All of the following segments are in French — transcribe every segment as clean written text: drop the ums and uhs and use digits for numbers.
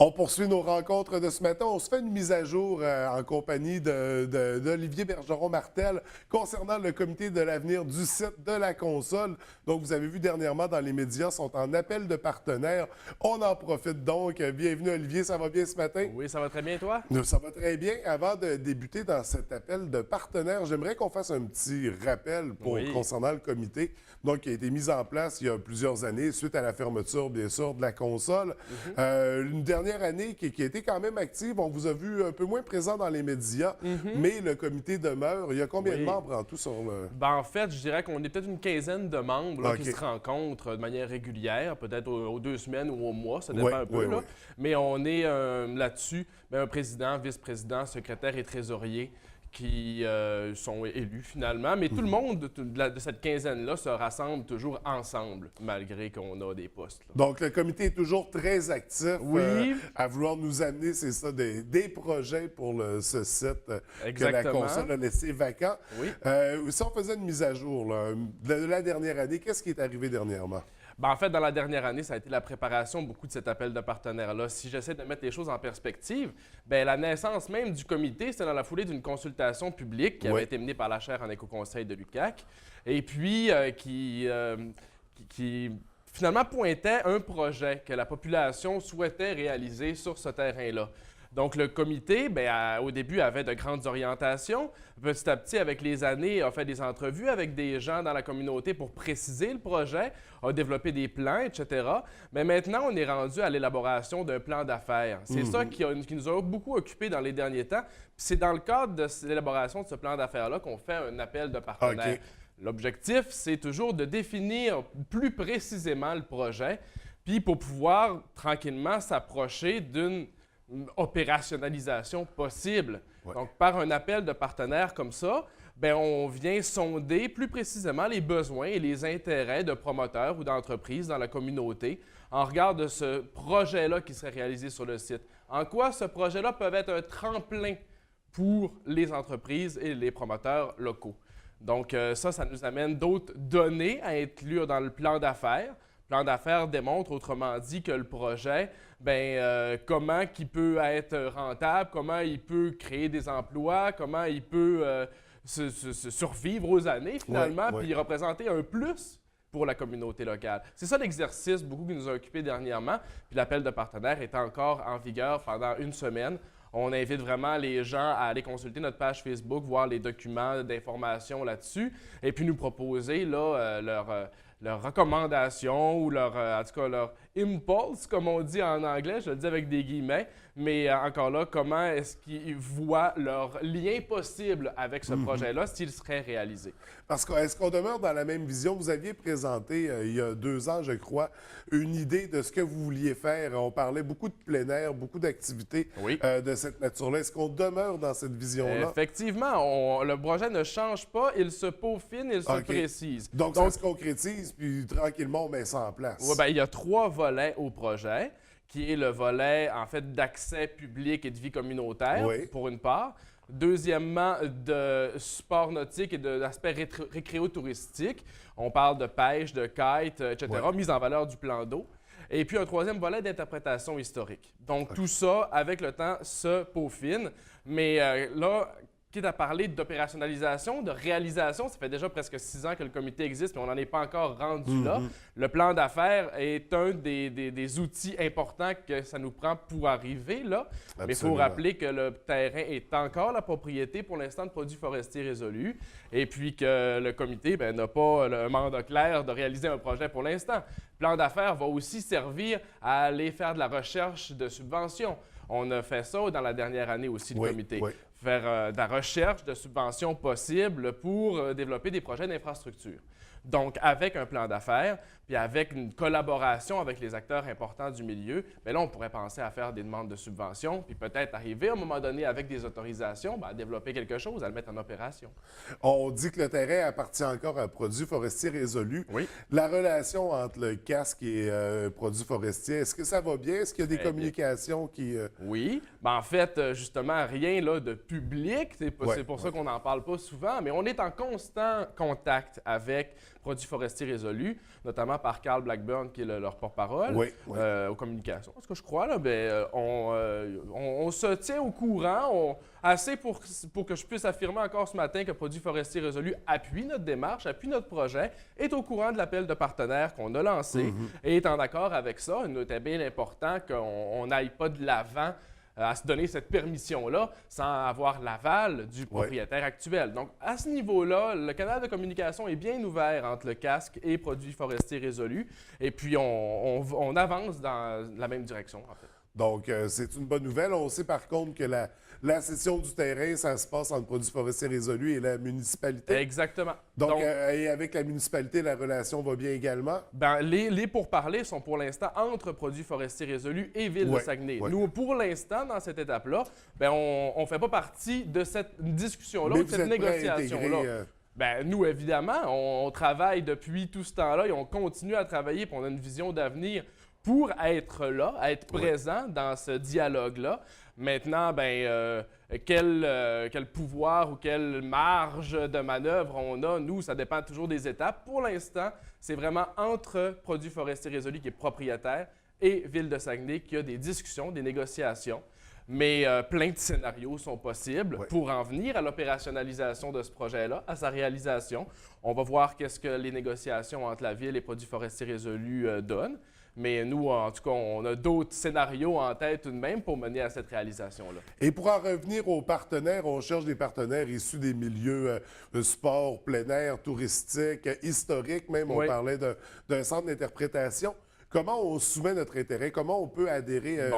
On poursuit nos rencontres de ce matin. On se fait une mise à jour en compagnie d'Olivier Bergeron-Martel concernant le comité de l'avenir du site de la console. Donc, vous avez vu dernièrement dans les médias, sont en appel de partenaires. On en profite donc. Bienvenue, Olivier. Ça va bien ce matin? Oui, ça va très bien, toi? Ça va très bien. Avant de débuter dans cet appel de partenaires, j'aimerais qu'on fasse un petit rappel concernant le comité, donc qui a été mis en place il y a plusieurs années suite à la fermeture, bien sûr, de la console. Une dernière année qui a été quand même active. On vous a vu un peu moins présent dans les médias, mais le comité demeure. Il y a combien de membres en tout sur le... Ben, en fait, je dirais qu'on est peut-être une quinzaine de membres là, qui se rencontrent de manière régulière, peut-être aux 2 semaines ou au mois, ça dépend un peu. Là. Mais on est là-dessus, un président, vice-président, secrétaire et trésorier qui sont élus finalement. Mais tout le monde de cette quinzaine-là se rassemble toujours ensemble, malgré qu'on a des postes. Là. Donc, le comité est toujours très actif à vouloir nous amener, c'est ça, des projets pour ce site que la console a laissé vacant. Oui. Si on faisait une mise à jour là, de la dernière année, qu'est-ce qui est arrivé dernièrement? Ben, en fait, dans la dernière année, ça a été la préparation beaucoup de cet appel de partenaires-là. Si j'essaie de mettre les choses en perspective, bien, la naissance même du comité, c'était dans la foulée d'une consultation publique qui avait été menée par la chaire en éco-conseil de l'UQAC et puis qui finalement pointait un projet que la population souhaitait réaliser sur ce terrain-là. Donc, le comité, au début, avait de grandes orientations. Petit à petit, avec les années, a fait des entrevues avec des gens dans la communauté pour préciser le projet, a développé des plans, etc. Mais maintenant, on est rendu à l'élaboration d'un plan d'affaires. C'est ça qui nous a beaucoup occupés dans les derniers temps. C'est dans le cadre de l'élaboration de ce plan d'affaires-là qu'on fait un appel de partenaires. L'objectif, c'est toujours de définir plus précisément le projet, puis pour pouvoir tranquillement s'approcher d'une opérationnalisation possible. Donc, par un appel de partenaires comme ça, on vient sonder plus précisément les besoins et les intérêts de promoteurs ou d'entreprises dans la communauté en regard de ce projet-là qui serait réalisé sur le site. En quoi ce projet-là peut être un tremplin pour les entreprises et les promoteurs locaux. Donc, ça nous amène d'autres données à inclure dans le plan d'affaires. Le plan d'affaires démontre, autrement dit, que le projet, comment il peut être rentable, comment il peut créer des emplois, comment il peut se survivre aux années, finalement, puis représenter un plus pour la communauté locale. C'est ça l'exercice beaucoup qui nous a occupés dernièrement. Puis l'appel de partenaires est encore en vigueur pendant 1 semaine. On invite vraiment les gens à aller consulter notre page Facebook, voir les documents d'information là-dessus, et puis nous proposer là, leurs recommandations ou en tout cas leur impulse, comme on dit en anglais, je le dis avec des guillemets, mais encore là, comment est-ce qu'ils voient leur lien possible avec ce projet-là s'il serait réalisé? Parce que est-ce qu'on demeure dans la même vision? Vous aviez présenté il y a 2 ans, je crois, une idée de ce que vous vouliez faire. On parlait beaucoup de plein air, beaucoup d'activités de cette nature-là. Est-ce qu'on demeure dans cette vision-là? Effectivement, le projet ne change pas, il se peaufine, il se précise. Donc, ça se concrétise, puis tranquillement, on met ça en place. Oui, il y a 3 volets au projet, qui est le volet, en fait, d'accès public et de vie communautaire, pour une part. Deuxièmement, de sport nautique et de l'aspect récréo-touristique. On parle de pêche, de kite, etc., mise en valeur du plan d'eau. Et puis, un 3e volet d'interprétation historique. Donc, tout ça, avec le temps, se peaufine. Mais là, quitte à parler d'opérationnalisation, de réalisation, ça fait déjà presque 6 ans que le comité existe, mais on n'en est pas encore rendu là. Le plan d'affaires est un des outils importants que ça nous prend pour arriver là. Absolument. Mais il faut rappeler que le terrain est encore la propriété pour l'instant de Produits forestiers résolus et puis que le comité n'a pas le mandat clair de réaliser un projet pour l'instant. Le plan d'affaires va aussi servir à aller faire de la recherche de subventions. On a fait ça dans la dernière année aussi, le comité. Faire de la recherche de subventions possibles pour développer des projets d'infrastructure. Donc, avec un plan d'affaires, puis avec une collaboration avec les acteurs importants du milieu, là, on pourrait penser à faire des demandes de subventions, puis peut-être arriver à un moment donné avec des autorisations, à développer quelque chose, à le mettre en opération. On dit que le terrain appartient encore à Produits forestiers résolus. La relation entre le casque et Produits forestiers, est-ce que ça va bien? Est-ce qu'il y a des communications qui... Oui. En fait, justement, rien là, de public. C'est pour ça qu'on n'en parle pas souvent, mais on est en constant contact avec Produits forestiers résolus, notamment par Carl Blackburn, qui est leur porte-parole aux communications. Est-ce que je crois, là, on se tient au courant, assez pour que je puisse affirmer encore ce matin que Produits forestiers résolus appuie notre démarche, appuie notre projet, est au courant de l'appel de partenaires qu'on a lancé et est en accord avec ça. Il était bien important qu'on n'aille pas de l'avant à se donner cette permission-là sans avoir l'aval du propriétaire actuel. Donc, à ce niveau-là, le canal de communication est bien ouvert entre le casque et Produits forestiers résolus. Et puis, on avance dans la même direction, en fait. Donc, c'est une bonne nouvelle. On sait par contre que la cession du terrain, ça se passe entre Produits forestiers résolus et la municipalité. Exactement. Donc et avec la municipalité, la relation va bien également? Bien, les pourparlers sont pour l'instant entre Produits forestiers résolus et Ville de Saguenay. Nous, pour l'instant, dans cette étape-là, on ne fait pas partie de cette discussion-là, ou de cette négociation-là. Bien, nous, évidemment, on travaille depuis tout ce temps-là et on continue à travailler, puis on a une vision d'avenir pour être là, être présent dans ce dialogue-là. Maintenant, quel pouvoir ou quelle marge de manœuvre on a, nous, ça dépend toujours des étapes. Pour l'instant, c'est vraiment entre Produits forestiers résolus, qui est propriétaire, et Ville de Saguenay, qui a des discussions, des négociations. Mais plein de scénarios sont possibles pour en venir à l'opérationnalisation de ce projet-là, à sa réalisation. On va voir qu'est-ce que les négociations entre la Ville et Produits forestiers résolus donnent. Mais nous, en tout cas, on a d'autres scénarios en tête tout de même pour mener à cette réalisation-là. Et pour en revenir aux partenaires, on cherche des partenaires issus des milieux sport, plein air, touristique, historique même. On parlait d'un centre d'interprétation. Comment on soumet notre intérêt? Comment on peut adhérer,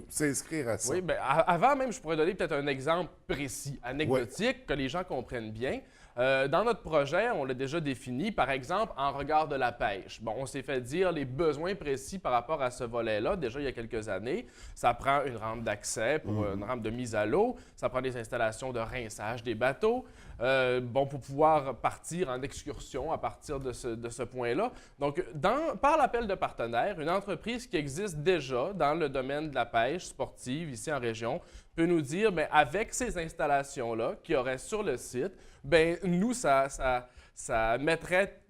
s'inscrire à ça? Oui, bien, avant même, je pourrais donner peut-être un exemple précis, anecdotique, que les gens comprennent bien. Dans notre projet, on l'a déjà défini, par exemple, en regard de la pêche. Bon, on s'est fait dire les besoins précis par rapport à ce volet-là, déjà il y a quelques années. Ça prend une rampe d'accès, une rampe de mise à l'eau, ça prend des installations de rinçage des bateaux, pour pouvoir partir en excursion à partir de ce point-là. Donc, par l'appel de partenaires, une entreprise qui existe déjà dans le domaine de la pêche sportive ici en région peut nous dire, bien, avec ces installations-là qu'il y aurait sur le site, bien, nous, ça mettrait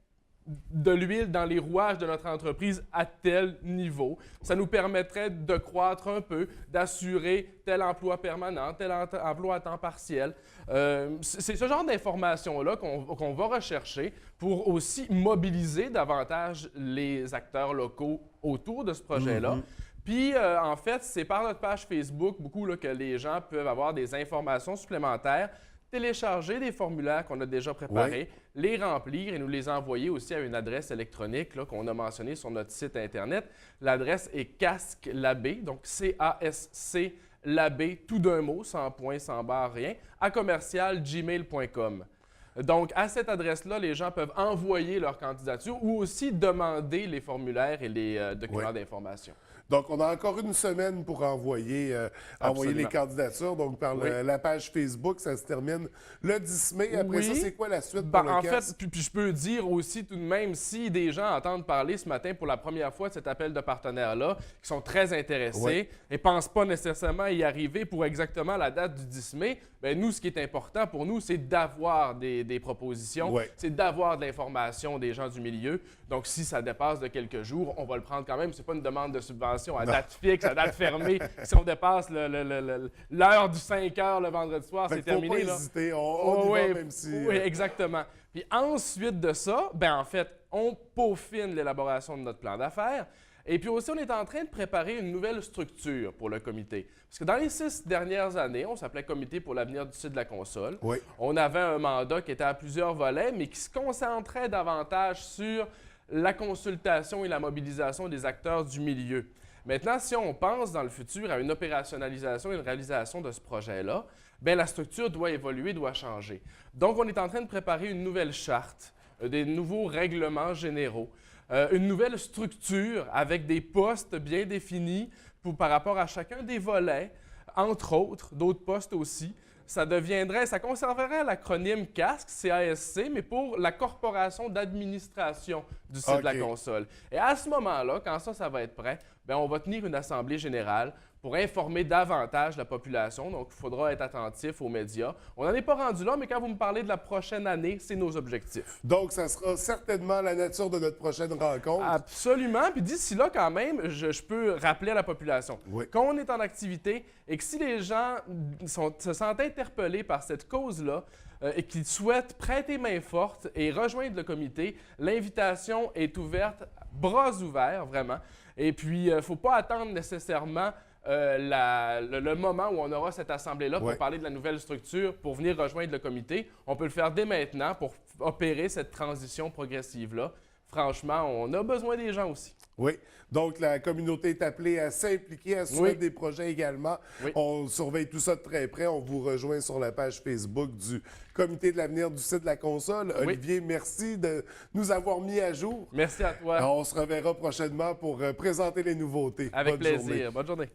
de l'huile dans les rouages de notre entreprise à tel niveau. Ça nous permettrait de croître un peu, d'assurer tel emploi permanent, tel emploi à temps partiel. C'est ce genre d'informations-là qu'on va rechercher pour aussi mobiliser davantage les acteurs locaux autour de ce projet-là. Puis, en fait, c'est par notre page Facebook beaucoup là, que les gens peuvent avoir des informations supplémentaires, télécharger des formulaires qu'on a déjà préparés, les remplir et nous les envoyer aussi à une adresse électronique qu'on a mentionnée sur notre site Internet. L'adresse est casclabé, donc C-A-S-C labé, tout d'un mot, sans point, sans barre, rien, à commercial@gmail.com. Donc, à cette adresse-là, les gens peuvent envoyer leur candidature ou aussi demander les formulaires et les documents d'information. Donc, on a encore une semaine pour envoyer les candidatures. Donc, par la page Facebook, ça se termine le 10 mai. Après ça, c'est quoi la suite pour le en casque? fait, puis je peux dire aussi tout de même, si des gens entendent parler ce matin pour la première fois de cet appel de partenaires-là, qui sont très intéressés et ne pensent pas nécessairement y arriver pour exactement la date du 10 mai, bien, nous, ce qui est important pour nous, c'est d'avoir des propositions, c'est d'avoir de l'information des gens du milieu. Donc, si ça dépasse de quelques jours, on va le prendre quand même. Ce n'est pas une demande de subvention à date fixe, à date fermée. Si on dépasse l'heure du 5 heures le vendredi soir, c'est terminé. Faut pas hésiter, on y va même si... Oui, exactement. Puis ensuite de ça, ben en fait, on peaufine l'élaboration de notre plan d'affaires. Et puis aussi, on est en train de préparer une nouvelle structure pour le comité. Parce que dans les 6 dernières années, on s'appelait Comité pour l'avenir du site de la console. On avait un mandat qui était à plusieurs volets, mais qui se concentrait davantage sur la consultation et la mobilisation des acteurs du milieu. Maintenant, si on pense dans le futur à une opérationnalisation et une réalisation de ce projet-là, bien, la structure doit évoluer, doit changer. Donc, on est en train de préparer une nouvelle charte, des nouveaux règlements généraux, une nouvelle structure avec des postes bien définis par rapport à chacun des volets, entre autres, d'autres postes aussi. Ça conserverait l'acronyme CASC, C-A-S-C, mais pour la Corporation d'administration du site de la console. Et à ce moment-là, quand ça va être prêt, bien, on va tenir une assemblée générale pour informer davantage la population. Donc, il faudra être attentif aux médias. On n'en est pas rendu là, mais quand vous me parlez de la prochaine année, c'est nos objectifs. Donc, ça sera certainement la nature de notre prochaine rencontre. Absolument. Puis d'ici là, quand même, je peux rappeler à la population qu'on est en activité et que si les gens se sentent interpellés par cette cause-là, et qu'ils souhaitent prêter main forte et rejoindre le comité, l'invitation est ouverte, bras ouverts, vraiment. Et puis, il ne faut pas attendre nécessairement le moment où on aura cette assemblée-là pour parler de la nouvelle structure, pour venir rejoindre le comité. On peut le faire dès maintenant pour opérer cette transition progressive-là. Franchement, on a besoin des gens aussi. Oui. Donc, la communauté est appelée à s'impliquer, à soumettre des projets également. On surveille tout ça de très près. On vous rejoint sur la page Facebook du Comité de l'avenir du site de la console. Olivier, merci de nous avoir mis à jour. Merci à toi. On se reverra prochainement pour présenter les nouveautés. Avec plaisir. Bonne journée.